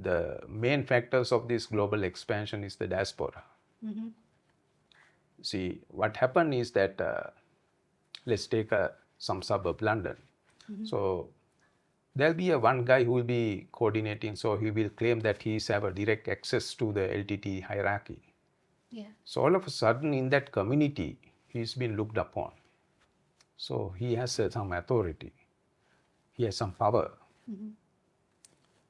the main factors of this global expansion is the diaspora. See, what happened is that, let's take some suburb, London. So there'll be one guy who will be coordinating, so he will claim that he's have a direct access to the LTTE hierarchy. So all of a sudden in that community, he's been looked upon. So he has some authority. He has some power.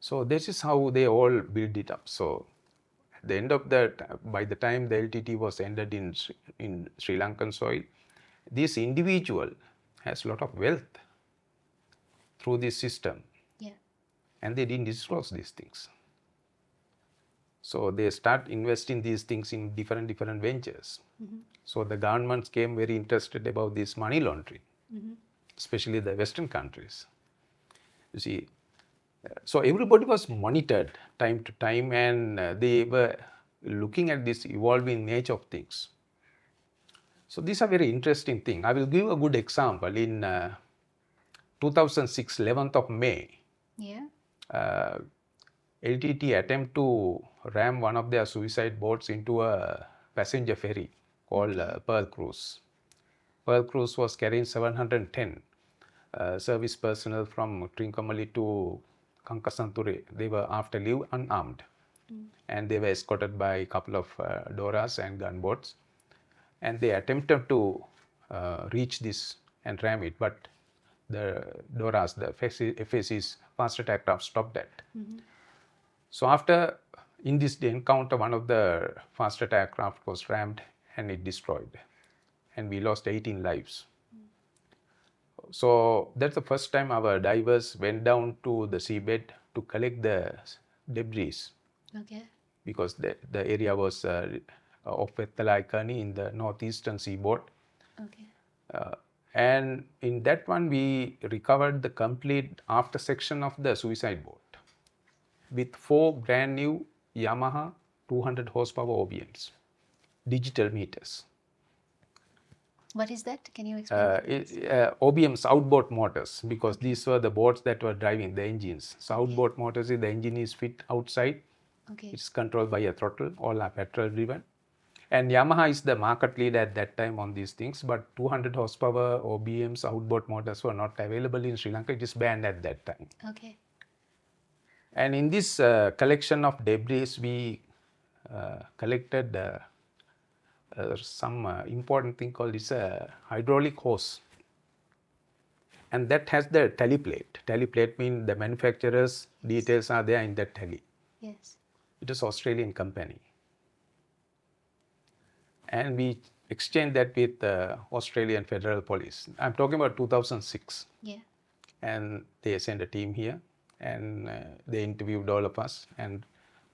So this is how they all build it up. So at the end of that, by the time the LTT was ended in Sri Lankan soil, this individual has a lot of wealth through this system. And they didn't disclose these things. So they start investing these things in different ventures. So the governments came very interested about this money laundering, especially the Western countries. You see, so everybody was monitored time to time, and they were looking at this evolving nature of things. So these are very interesting things. I will give a good example. In 2006, 11th of May, LTT attempt to ram one of their suicide boats into a passenger ferry called Pearl Cruise. Pearl Cruise was carrying 710 service personnel from Trincomalee to Kankesanturai. They were after leave unarmed, and they were escorted by a couple of Doras and gunboats, and they attempted to reach this and ram it, but the Doras, the FAC's Fast Attack Craft, stopped that. So after, in this encounter, one of the Fast Attack Craft was rammed and it destroyed, and we lost 18 lives. So that's the first time our divers went down to the seabed to collect the debris. Because the area was off Vettalaikkani in the northeastern seaboard. And in that one, we recovered the complete after section of the suicide boat with 4 brand new Yamaha 200 horsepower OBMs, digital meters. What is that? Can you explain? OBMs, outboard motors, because these were the boats that were driving the engines. So outboard motors, the engine is fit outside. It's controlled by a throttle, all are petrol driven. And Yamaha is the market leader at that time on these things, but 200 horsepower OBMs, outboard motors were not available in Sri Lanka. It is banned at that time. And in this collection of debris, we collected some important thing called is a hydraulic hose. And that has the tally plate. Tally plate means the manufacturer's details are there in that tally. It is Australian company. And we exchanged that with the Australian Federal Police. I'm talking about 2006. And they sent a team here, and they interviewed all of us, and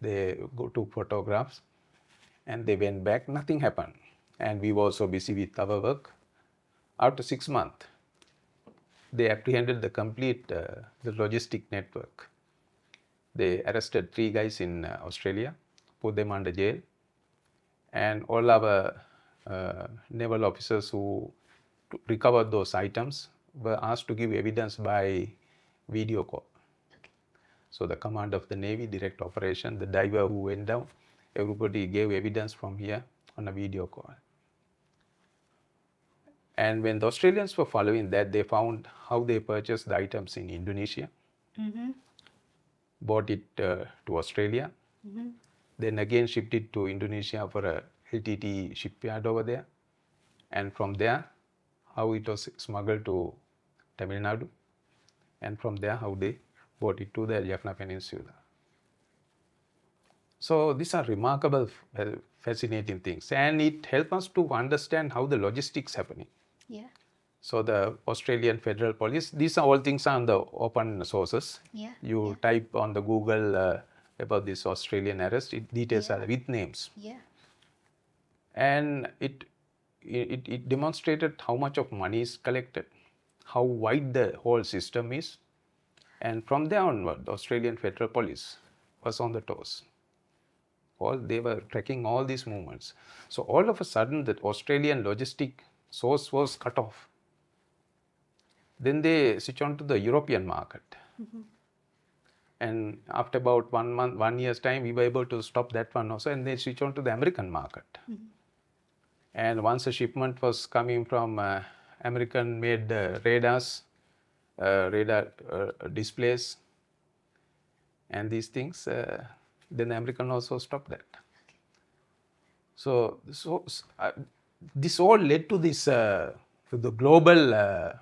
they took photographs, and they went back. Nothing happened, and we were also busy with our work. After 6 months, they apprehended the complete the logistic network. They arrested 3 guys in Australia, put them under jail, and all our naval officers who recovered those items were asked to give evidence by video call. So the command of the Navy, direct operation, the diver who went down, everybody gave evidence from here on a video call. And when the Australians were following that, they found how they purchased the items in Indonesia, bought it to Australia, then again shipped it to Indonesia for a LTTE shipyard over there, and from there, how it was smuggled to Tamil Nadu, and from there, how they brought it to the Jayarathna Peninsula. So these are remarkable, fascinating things, and it helps us to understand how the logistics happening. So the Australian Federal Police, these are all things on the open sources. You type on the Google about this Australian arrest, details are with names. And it demonstrated how much of money is collected, how wide the whole system is. And from there onward, the Australian Federal Police was on the toes. They were tracking all these movements. So all of a sudden, the Australian logistic source was cut off. Then they switch on to the European market. And after about 1 month, 1 year's time, we were able to stop that one also, and they switch on to the American market. And once a shipment was coming from American-made radars, radar displays, and these things, then the American also stopped that. So this all led to this to the global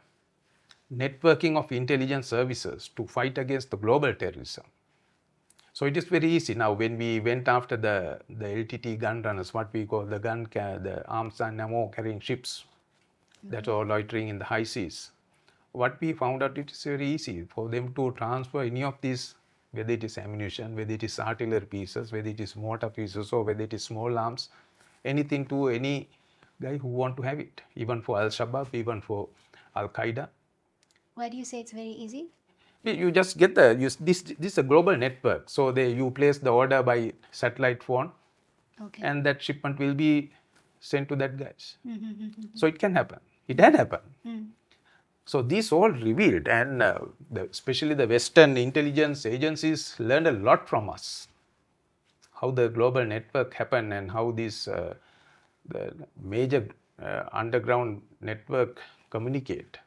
networking of intelligence services to fight against the global terrorism. So it is very easy now when we went after the LTTE gun runners, what we call the arms and ammo carrying ships that are loitering in the high seas. What we found out, it is very easy for them to transfer any of these, whether it is ammunition, whether it is artillery pieces, whether it is mortar pieces, or whether it is small arms, anything to any guy who want to have it, even for Al-Shabaab, even for Al-Qaeda. Why do you say it's very easy? You just get this is a global network. So you place the order by satellite phone, Okay. and that shipment will be sent to that guys. So it can happen. It had happened. So this all revealed, and especially the Western intelligence agencies learned a lot from us. How the global network happened and how this the major underground network communicate.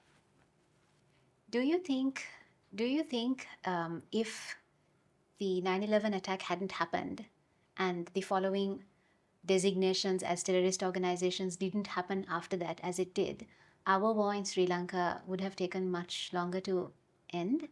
Do you think if the 9/11 attack hadn't happened and the following designations as terrorist organizations didn't happen after that as it did, our war in Sri Lanka would have taken much longer to end?